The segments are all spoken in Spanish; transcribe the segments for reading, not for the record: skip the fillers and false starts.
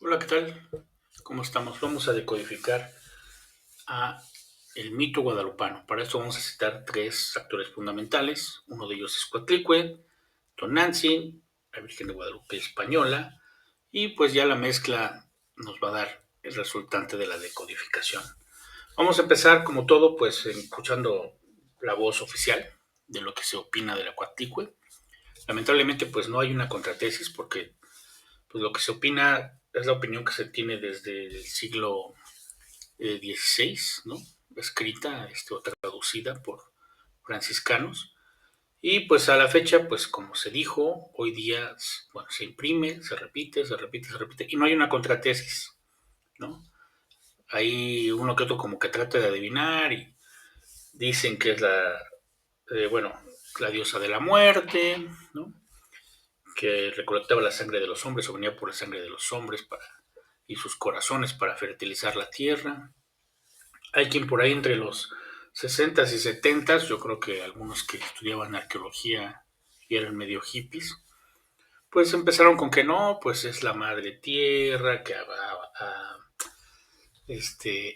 Hola, ¿qué tal? ¿Cómo estamos? Vamos a decodificar a el mito guadalupano. Para esto vamos a citar tres actores fundamentales. Uno de ellos es Coatlicue, Tonantzin, la Virgen de Guadalupe española, y pues ya la mezcla nos va a dar el resultante de la decodificación. Vamos a empezar, como todo, pues escuchando la voz oficial de lo que se opina de la Coatlicue. Lamentablemente, pues no hay una contratesis porque pues lo que se opina es la opinión que se tiene desde el siglo XVI, ¿no? Escrita o traducida por franciscanos. Y pues a la fecha, pues como se dijo, hoy día bueno, se imprime, se repite, se repite, se repite, y no hay una contratesis, ¿no? Hay uno que otro como que trata de adivinar y dicen que es bueno, la diosa de la muerte, ¿no? Que recolectaba la sangre de los hombres o venía por la sangre de los hombres y sus corazones para fertilizar la tierra. Hay quien por ahí entre los 60s y 70s, yo creo que algunos que estudiaban arqueología y eran medio hippies, pues empezaron con que no, pues es la madre tierra que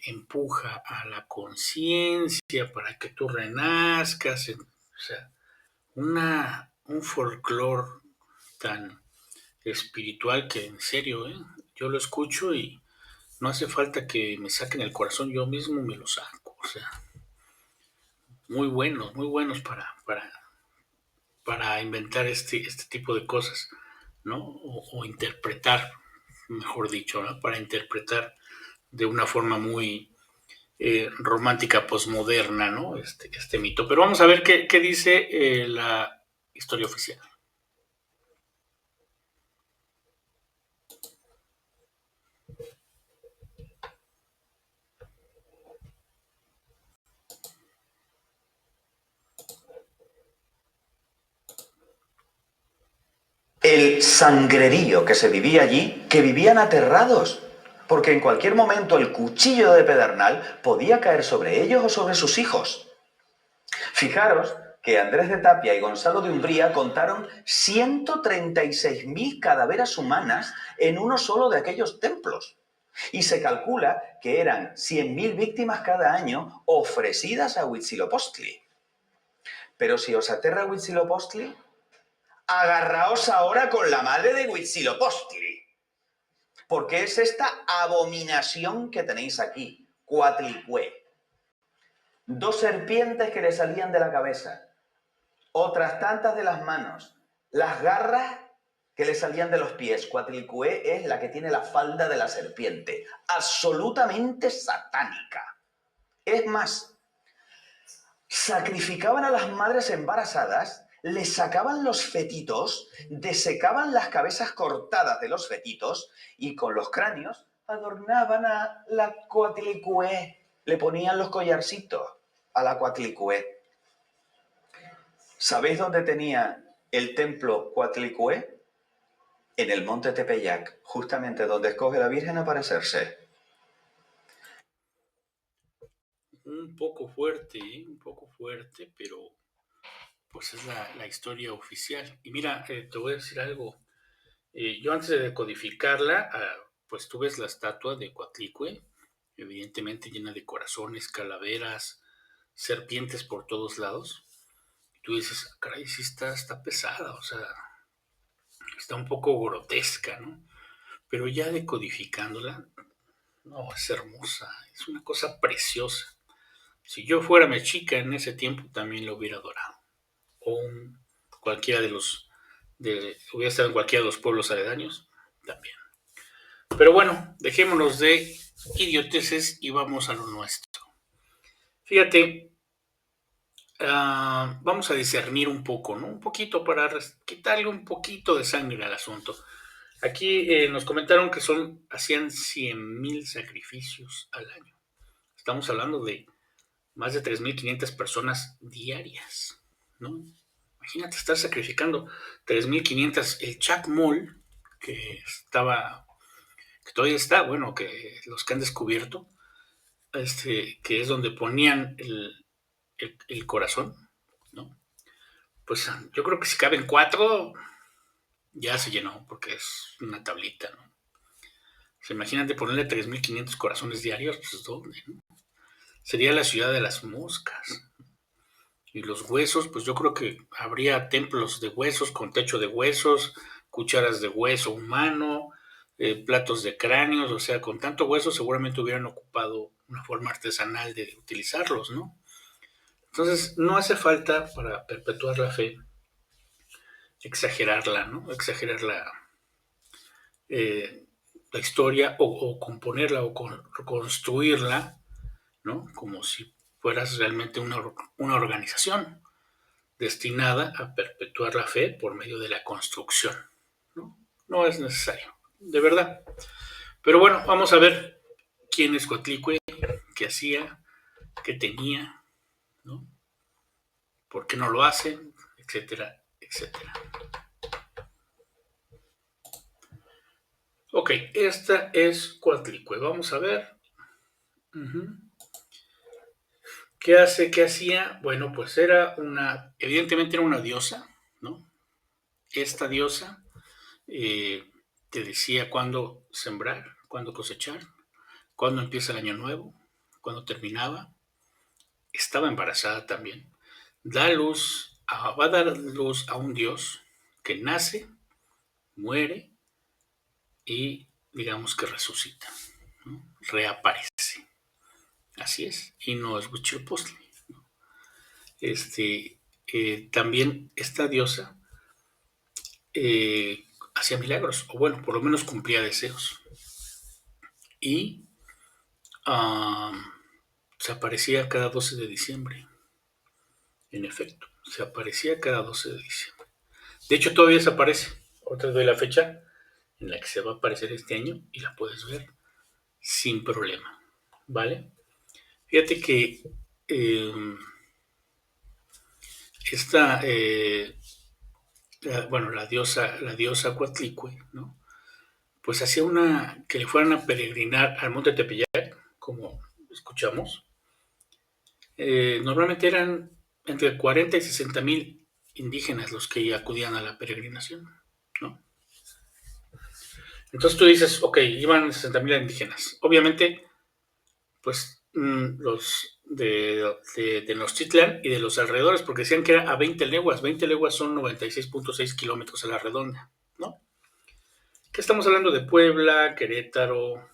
empuja a la conciencia para que tú renazcas, o sea, un folclore tan espiritual que en serio, yo lo escucho y no hace falta que me saquen el corazón, yo mismo me lo saco, o sea, muy buenos para inventar este tipo de cosas, ¿no? O interpretar, mejor dicho, ¿no? Para interpretar de una forma muy romántica, posmoderna, ¿no? Este mito. Pero vamos a ver qué dice la historia oficial. El sangrerío que se vivía allí, que vivían aterrados, porque en cualquier momento el cuchillo de Pedernal podía caer sobre ellos o sobre sus hijos. Fijaros que Andrés de Tapia y Gonzalo de Umbría contaron 136.000 cadáveres humanas en uno solo de aquellos templos. Y se calcula que eran 100.000 víctimas cada año ofrecidas a Huitzilopochtli. Pero si os aterra Huitzilopochtli, agarraos ahora con la madre de Huitzilopochtli, porque es esta abominación que tenéis aquí, Coatlicue. Dos serpientes que le salían de la cabeza, otras tantas de las manos, las garras que le salían de los pies. Coatlicue es la que tiene la falda de la serpiente, absolutamente satánica. Es más, sacrificaban a las madres embarazadas, les sacaban los fetitos, desecaban las cabezas cortadas de los fetitos y con los cráneos adornaban a la Coatlicue. Le ponían los collarcitos a la Coatlicue. ¿Sabéis dónde tenía el templo Coatlicue? En el monte Tepeyac, justamente donde escoge la Virgen aparecerse. Un poco fuerte, pero pues es la historia oficial. Y mira, te voy a decir algo. Yo antes de decodificarla, pues tú ves la estatua de Coatlicue, evidentemente llena de corazones, calaveras, serpientes por todos lados. Y tú dices, caray, sí está pesada, o sea, está un poco grotesca, ¿no? Pero ya decodificándola, no, es hermosa, es una cosa preciosa. Si yo fuera mexica en ese tiempo, también lo hubiera adorado. O cualquiera hubiera estado en cualquiera de los pueblos aledaños, también. Pero bueno, dejémonos de idioteces y vamos a lo nuestro. Fíjate, vamos a discernir un poco, ¿no? Un poquito para quitarle un poquito de sangre al asunto. Aquí nos comentaron que hacían 100,000 sacrificios al año. Estamos hablando de más de 3,500 personas diarias, ¿no? Imagínate estar sacrificando 3,500. El Chacmol, que todavía está, bueno, que los que han descubierto, que es donde ponían el corazón, ¿no? Pues yo creo que si caben 4, ya se llenó, porque es una tablita, ¿no? Se imagínate ponerle 3.500 corazones diarios, pues ¿dónde? ¿No? Sería la ciudad de las moscas. Y los huesos, pues yo creo que habría templos de huesos con techo de huesos, cucharas de hueso humano, platos de cráneos, o sea, con tanto hueso seguramente hubieran ocupado una forma artesanal de utilizarlos, ¿no? Entonces, no hace falta para perpetuar la fe exagerarla, ¿no? Exagerar eh, la historia o componerla o construirla, ¿no? Como si fueras realmente una organización destinada a perpetuar la fe por medio de la construcción. No, no es necesario, de verdad. Pero bueno, vamos a ver quién es Coatlicue, qué hacía, qué tenía, ¿no? ¿Por qué no lo hacen? Etcétera, etcétera. Ok, esta es Coatlicue. Vamos a ver. ¿Qué hace? ¿Qué hacía? Bueno, pues evidentemente era una diosa, ¿no? Esta diosa te decía cuándo sembrar, cuándo cosechar, cuándo empieza el año nuevo, cuándo terminaba. Estaba embarazada también. Va a dar luz a un dios que nace, muere y digamos que resucita, ¿no? Reaparece. Así es. Y no es Huitzilopochtli. También esta diosa hacía milagros, o bueno, por lo menos cumplía deseos. Y uh, se aparecía cada 12 de diciembre. En efecto, se aparecía cada 12 de diciembre. De hecho, todavía se aparece. Ahora te doy la fecha en la que se va a aparecer este año y la puedes ver sin problema. ¿Vale? Fíjate que esta, la diosa Coatlicue, ¿no? Pues hacía que le fueran a peregrinar al monte Tepeyac, como escuchamos. Normalmente eran entre 40 y 60,000 indígenas los que acudían a la peregrinación, ¿no? Entonces tú dices, ok, iban 60,000 indígenas. Obviamente, pues los de Tenochtitlan y de los alrededores, porque decían que era a 20 leguas. 20 leguas son 96.6 kilómetros a la redonda, ¿no? ¿Qué estamos hablando de Puebla, Querétaro,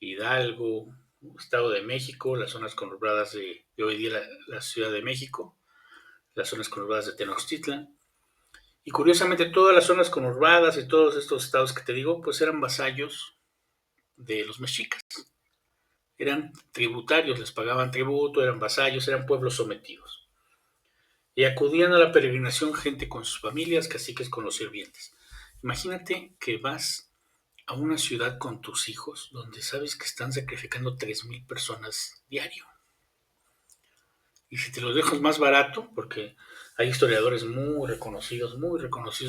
Hidalgo, Estado de México, las zonas conurbadas de hoy día la Ciudad de México, las zonas conurbadas de Tenochtitlan? Y curiosamente todas las zonas conurbadas y todos estos estados que te digo, pues eran vasallos de los mexicas. Eran tributarios, les pagaban tributo, eran vasallos, eran pueblos sometidos. Y acudían a la peregrinación gente con sus familias, caciques con los sirvientes. Imagínate que vas a una ciudad con tus hijos donde sabes que están sacrificando 3,000 personas diario. Y si te los dejas más barato, porque hay historiadores muy reconocidos,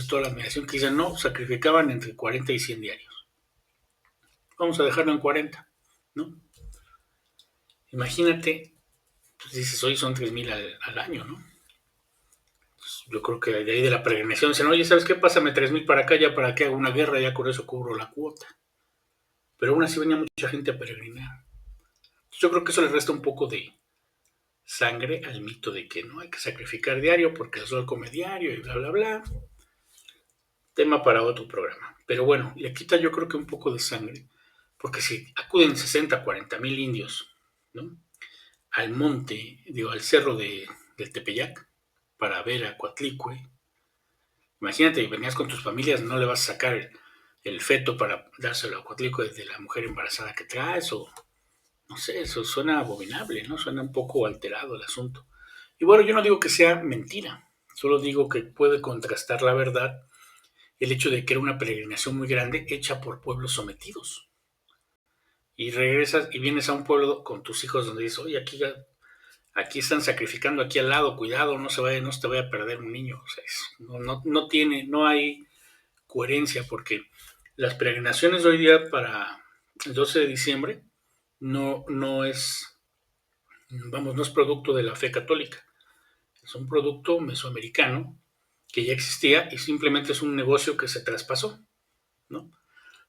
toda la admiración, que dicen, no, sacrificaban entre 40 y 100 diarios. Vamos a dejarlo en 40, ¿no? Imagínate, pues dices, hoy son 3,000 al año, ¿no? Pues yo creo que de ahí de la peregrinación dicen, oye, ¿sabes qué? Pásame 3,000 para acá, ya para que haga una guerra, ya con eso cubro la cuota. Pero aún así venía mucha gente a peregrinar. Yo creo que eso le resta un poco de sangre al mito de que no hay que sacrificar diario porque el sol come diario y bla, bla, bla. Tema para otro programa. Pero bueno, le quita yo creo que un poco de sangre, porque si acuden 60, 40,000 indios, ¿no? Al monte, al cerro del Tepeyac, para ver a Coatlicue. Imagínate, venías con tus familias, no le vas a sacar el feto para dárselo a Coatlicue de la mujer embarazada que traes, o no sé, eso suena abominable, ¿no? Suena un poco alterado el asunto. Y bueno, yo no digo que sea mentira, solo digo que puede contrastar la verdad el hecho de que era una peregrinación muy grande hecha por pueblos sometidos. Y regresas y vienes a un pueblo con tus hijos donde dices, oye, aquí están sacrificando aquí al lado, cuidado, no se te vaya a perder un niño. O sea, no hay coherencia porque las peregrinaciones de hoy día para el 12 de diciembre no es, no es producto de la fe católica, es un producto mesoamericano que ya existía y simplemente es un negocio que se traspasó, ¿no?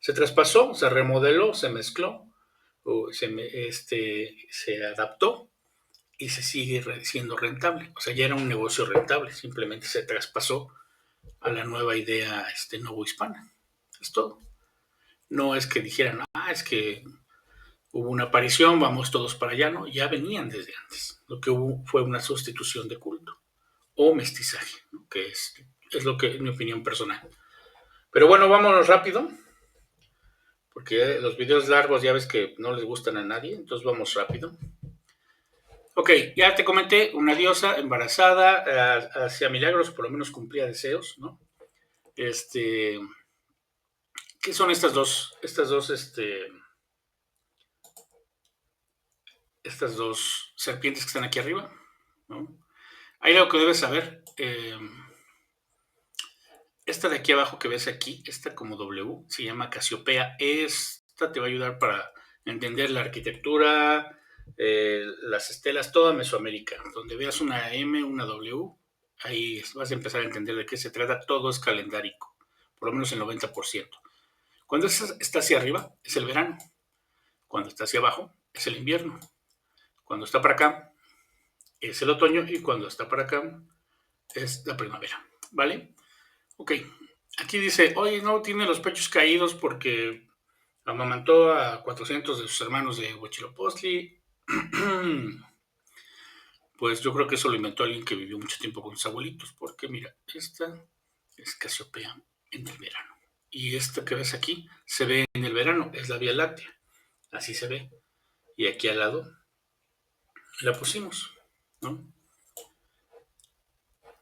Se traspasó, se remodeló, se mezcló, se adaptó y se sigue siendo rentable. O sea, ya era un negocio rentable, simplemente se traspasó a la nueva idea novohispana. Es todo. No es que dijeran, es que hubo una aparición, vamos todos para allá, no, ya venían desde antes. Lo que hubo fue una sustitución de culto o mestizaje, ¿no? Que es lo que, en mi opinión personal. Pero bueno, vámonos rápido, porque los videos largos ya ves que no les gustan a nadie, entonces vamos rápido. Ok, ya te comenté, una diosa embarazada, hacía milagros, por lo menos cumplía deseos, ¿no? ¿Qué son estas dos, serpientes que están aquí arriba? ¿No? Hay algo que debes saber. Esta de aquí abajo que ves aquí, esta como W, se llama Casiopea. Esta te va a ayudar para entender la arquitectura, las estelas, toda Mesoamérica. Donde veas una M, una W, ahí vas a empezar a entender de qué se trata. Todo es calendárico, por lo menos el 90%. Cuando está hacia arriba, es el verano. Cuando está hacia abajo, es el invierno. Cuando está para acá, es el otoño. Y cuando está para acá, es la primavera. ¿Vale? Ok. Aquí dice, oye, no, tiene los pechos caídos porque amamantó a 400 de sus hermanos de Huitzilopochtli. Pues yo creo que eso lo inventó alguien que vivió mucho tiempo con sus abuelitos, porque mira, esta es Casiopea en el verano. Y esta que ves aquí se ve en el verano, es la Vía Láctea. Así se ve. Y aquí al lado la pusimos, ¿no?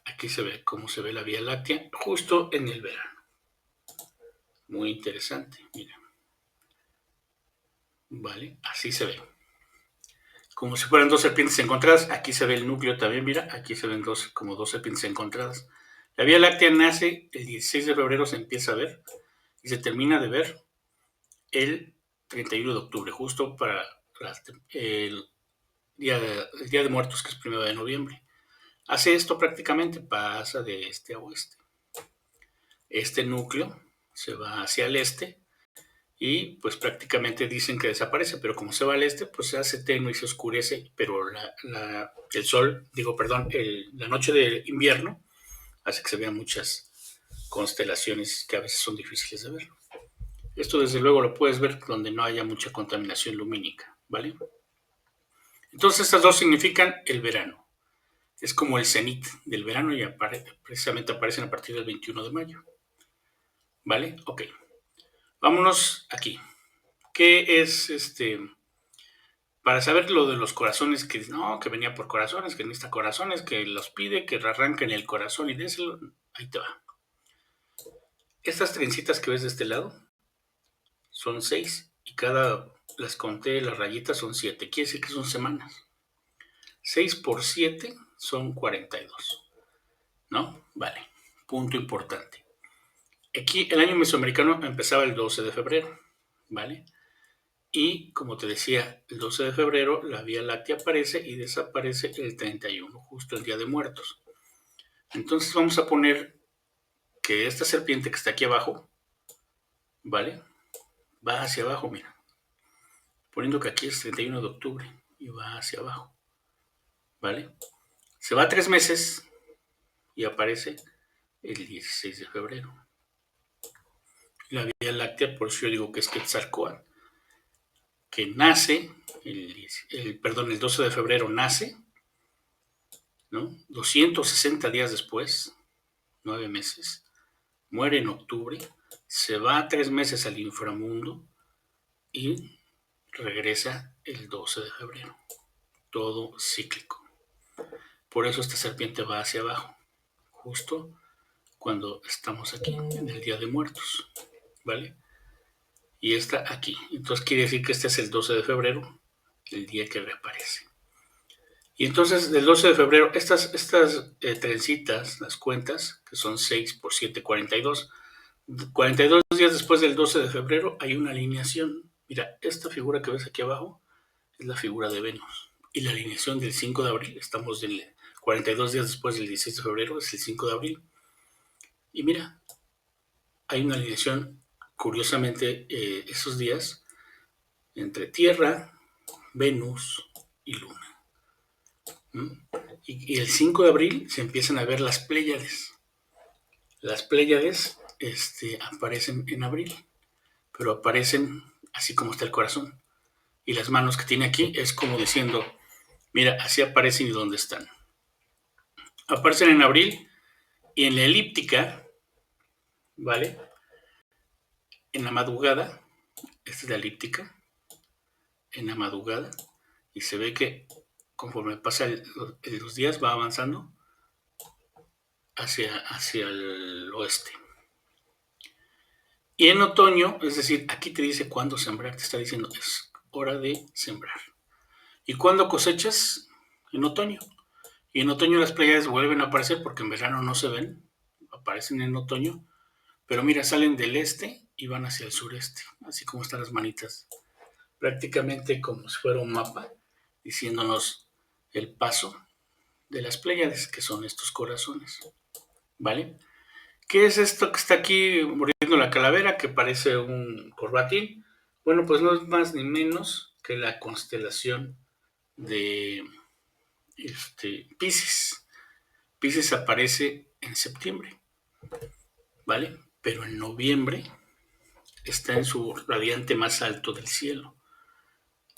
Aquí se ve cómo se ve la Vía Láctea justo en el verano. Muy interesante, mira. Vale, así se ve. Como si fueran dos serpientes encontradas. Aquí se ve el núcleo también, mira. Aquí se ven como dos serpientes encontradas. La Vía Láctea nace el 16 de febrero, se empieza a ver y se termina de ver el 31 de octubre, justo para el Día de Muertos, que es 1 de noviembre. Hace esto prácticamente, pasa de este a oeste. Este núcleo se va hacia el este y pues prácticamente dicen que desaparece, pero como se va al este, pues se hace tenue y se oscurece, pero el sol, la noche de invierno hace que se vean muchas constelaciones que a veces son difíciles de ver. Esto desde luego lo puedes ver donde no haya mucha contaminación lumínica, ¿vale? Entonces estas dos significan el verano. Es como el cenit del verano y precisamente aparecen a partir del 21 de mayo. ¿Vale? Ok. Vámonos aquí. ¿Qué es para saber lo de los corazones? Que no, que venía por corazones, que necesita corazones, que los pide, que arranquen el corazón y déselo. Ahí te va. Estas trencitas que ves de este lado son 6 y las conté, las rayitas son 7. Quiere decir que son semanas. 6 por 7 son 42. ¿No? Vale. Punto importante. Aquí el año mesoamericano empezaba el 12 de febrero. ¿Vale? Y como te decía, el 12 de febrero la Vía Láctea aparece y desaparece el 31, justo el Día de Muertos. Entonces vamos a poner que esta serpiente que está aquí abajo, ¿vale? Va hacia abajo, mira. Poniendo que aquí es 31 de octubre y va hacia abajo, ¿vale? Se va 3 meses y aparece el 16 de febrero. La Vía Láctea, por eso yo digo que es Quetzalcóatl, que nace, el 12 de febrero nace, ¿no? 260 días después, 9 meses, muere en octubre, se va 3 meses al inframundo y regresa el 12 de febrero. Todo cíclico. Por eso esta serpiente va hacia abajo, justo cuando estamos aquí, en el Día de Muertos, ¿vale? Y está aquí. Entonces quiere decir que este es el 12 de febrero, el día que reaparece. Y entonces, del 12 de febrero, estas trencitas, las cuentas, que son 6 por 7, 42. 42 días después del 12 de febrero hay una alineación. Mira, esta figura que ves aquí abajo es la figura de Venus. Y la alineación del 5 de abril, estamos del 42 días después del 16 de febrero, es el 5 de abril. Y mira, hay una alineación curiosamente, esos días, entre Tierra, Venus y Luna. Y el 5 de abril se empiezan a ver las Pléyades. Las Pléyades aparecen en abril, pero aparecen así como está el corazón. Y las manos que tiene aquí es como diciendo, mira, así aparecen y dónde están. Aparecen en abril y en la elíptica, ¿vale? En la madrugada, esta es la elíptica, en la madrugada, y se ve que conforme pasan los días va avanzando hacia el oeste. Y en otoño, es decir, aquí te dice cuándo sembrar, te está diciendo que es hora de sembrar. ¿Y cuándo cosechas? En otoño. Y en otoño las playas vuelven a aparecer porque en verano no se ven, aparecen en otoño, pero mira, salen del este y van hacia el sureste, así como están las manitas, prácticamente como si fuera un mapa, diciéndonos el paso de las Pléyades, que son estos corazones, ¿vale? ¿Qué es esto que está aquí mordiendo la calavera, que parece un corbatín? Bueno, pues no es más ni menos que la constelación de Piscis. Piscis aparece en septiembre, ¿vale? Pero en noviembre está en su radiante más alto del cielo.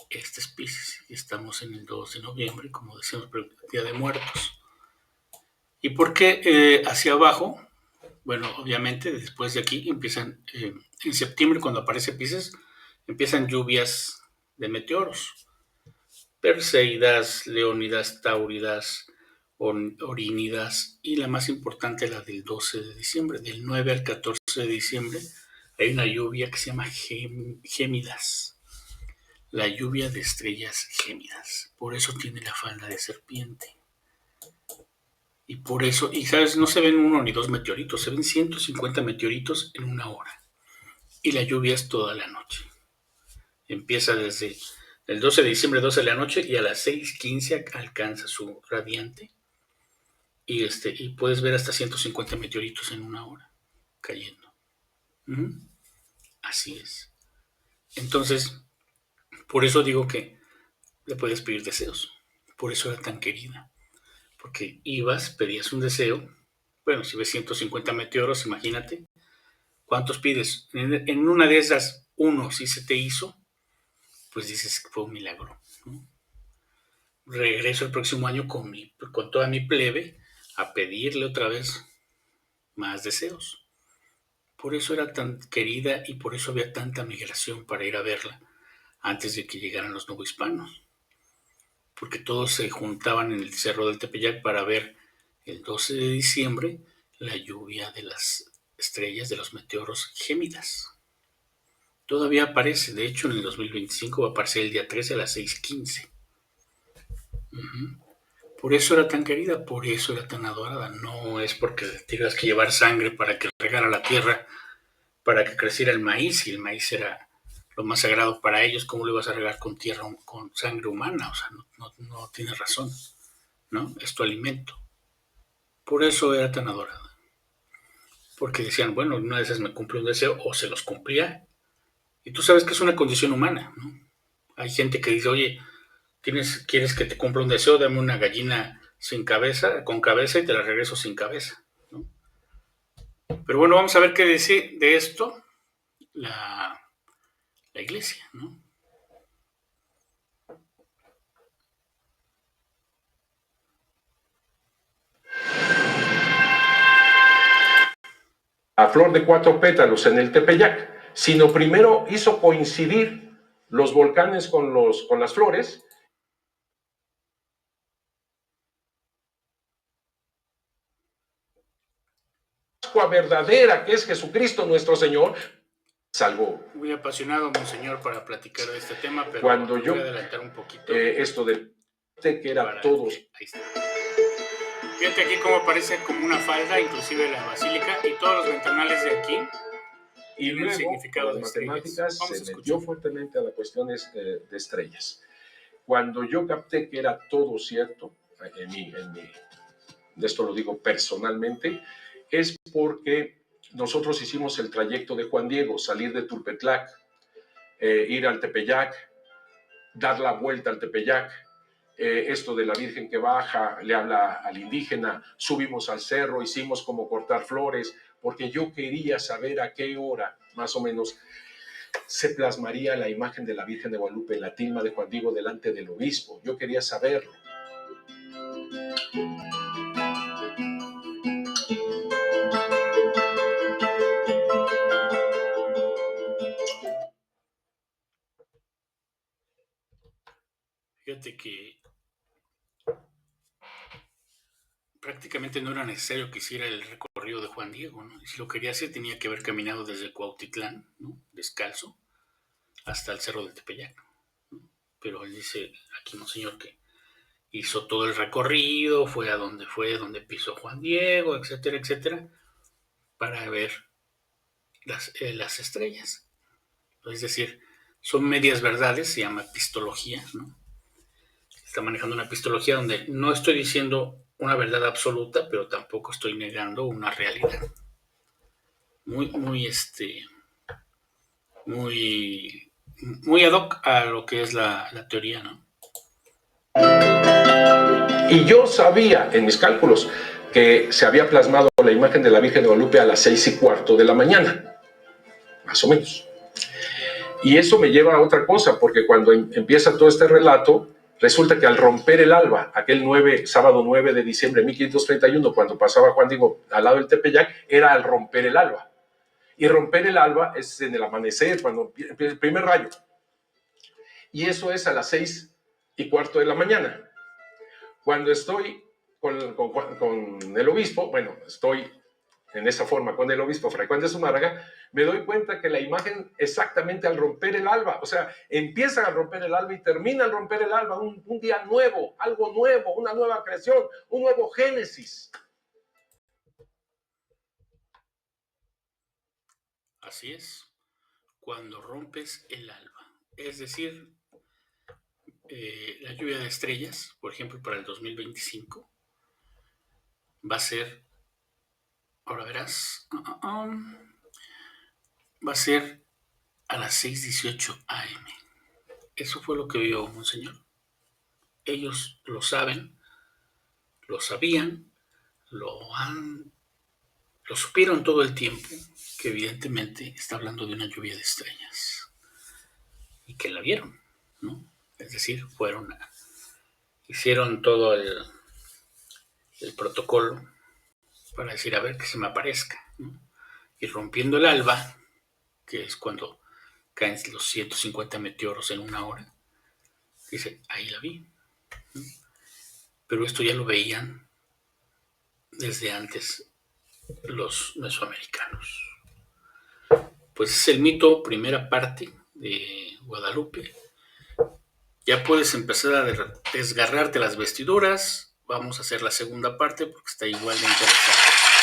Este es Piscis y estamos en el 2 de noviembre, como decíamos, el Día de Muertos. ¿Y por qué hacia abajo? Bueno, obviamente después de aquí empiezan, en septiembre cuando aparece Piscis, empiezan lluvias de meteoros. Perseidas, Leónidas, Tauridas, Orínidas y la más importante, la del 12 de diciembre, del 9 al 14 de diciembre, hay una lluvia que se llama Gémidas, la lluvia de estrellas gémidas. Por eso tiene la falda de serpiente. Y por eso, y sabes, no se ven uno ni dos meteoritos, se ven 150 meteoritos en una hora. Y la lluvia es toda la noche. Empieza desde el 12 de diciembre, 12 de la noche, y a las 6:15 alcanza su radiante. Y puedes ver hasta 150 meteoritos en una hora cayendo. Así es. Entonces, por eso digo que le puedes pedir deseos. Por eso era tan querida. Porque ibas, pedías un deseo. Bueno, si ves 150 meteoros, imagínate. ¿Cuántos pides? En una de esas, uno, si se te hizo, pues dices que fue un milagro, ¿no? Regreso el próximo año con toda mi plebe a pedirle otra vez más deseos. Por eso era tan querida y por eso había tanta migración para ir a verla antes de que llegaran los novohispanos. Porque todos se juntaban en el Cerro del Tepeyac para ver el 12 de diciembre la lluvia de las estrellas, de los meteoros gémidas. Todavía aparece, de hecho en el 2025 va a aparecer el día 13 a las 6:15. Por eso era tan querida, por eso era tan adorada. No es porque tengas que llevar sangre para que regara la tierra, para que creciera el maíz, y el maíz era lo más sagrado para ellos. ¿Cómo lo ibas a regar con tierra, con sangre humana? O sea, no tiene razón, ¿no? Es tu alimento. Por eso era tan adorada. Porque decían, bueno, una de esas me cumple un deseo, o se los cumplía. Y tú sabes que es una condición humana, ¿no? Hay gente que dice, oye, ¿quieres que te cumpla un deseo? Dame una gallina sin cabeza, con cabeza, y te la regreso sin cabeza, ¿no? Pero bueno, vamos a ver qué dice de esto la iglesia, ¿no? A flor de 4 pétalos en el Tepeyac, sino primero hizo coincidir los volcanes con las flores. Pascua verdadera, que es Jesucristo nuestro Señor, salvó. Muy apasionado, monseñor, para platicar de este tema, pero cuando yo voy a adelantar un poquito. Esto del que era todos. Ahí está. Fíjate aquí cómo aparece como una falda, inclusive la basílica, y todos los ventanales de aquí. Y luego, significado las de matemáticas se metió fuertemente a las cuestiones de estrellas. Cuando yo capté que era todo cierto, esto lo digo personalmente, es porque nosotros hicimos el trayecto de Juan Diego, salir de Tulpetlac, ir al Tepeyac, dar la vuelta al Tepeyac, esto de la Virgen que baja, le habla al indígena, subimos al cerro, hicimos como cortar flores, porque yo quería saber a qué hora, más o menos, se plasmaría la imagen de la Virgen de Guadalupe en la tilma de Juan Diego delante del obispo. Yo quería saberlo. Fíjate que prácticamente no era necesario que hiciera el recorrido de Juan Diego, ¿no? Y si lo quería hacer, tenía que haber caminado desde Cuautitlán, ¿no? Descalzo, hasta el cerro del Tepeyac, ¿no? Pero él dice aquí, monseñor, que hizo todo el recorrido, fue, donde pisó Juan Diego, etcétera, etcétera, para ver las estrellas. Es decir, son medias verdades, se llama epistología, ¿no? Está manejando una epistología donde no estoy diciendo una verdad absoluta, pero tampoco estoy negando una realidad. Muy, muy, muy ad hoc a lo que es la teoría, ¿no? Y yo sabía en mis cálculos que se había plasmado la imagen de la Virgen de Guadalupe a las 6:15 de la mañana, más o menos. Y eso me lleva a otra cosa, porque cuando empieza todo este relato, resulta que al romper el alba, aquel sábado 9 de diciembre de 1531, cuando pasaba Juan Diego al lado del Tepeyac, era al romper el alba. Y romper el alba es en el amanecer, cuando empieza el primer rayo. Y eso es a las 6:15 de la mañana. Cuando estoy con el obispo, bueno, estoy en esa forma con el obispo Fray Juan de Zumárraga, me doy cuenta que la imagen exactamente al romper el alba, o sea, empieza a romper el alba y termina al romper el alba, un día nuevo, algo nuevo, una nueva creación, un nuevo génesis. Así es, cuando rompes el alba, es decir, la lluvia de estrellas, por ejemplo, para el 2025, va a ser, ahora verás, va a ser a las 6:18 AM. Eso fue lo que vio Monseñor. Ellos lo saben, lo sabían, lo supieron todo el tiempo, que evidentemente está hablando de una lluvia de estrellas. Y que la vieron, ¿no? Es decir, hicieron todo el protocolo para decir, a ver, que se me aparezca, ¿no? Y rompiendo el alba, que es cuando caen los 150 meteoros en una hora, dice, ahí la vi, ¿no? Pero esto ya lo veían desde antes los mesoamericanos. Pues es el mito, primera parte de Guadalupe. Ya puedes empezar a desgarrarte las vestiduras. Vamos a hacer la segunda parte porque está igual de interesante.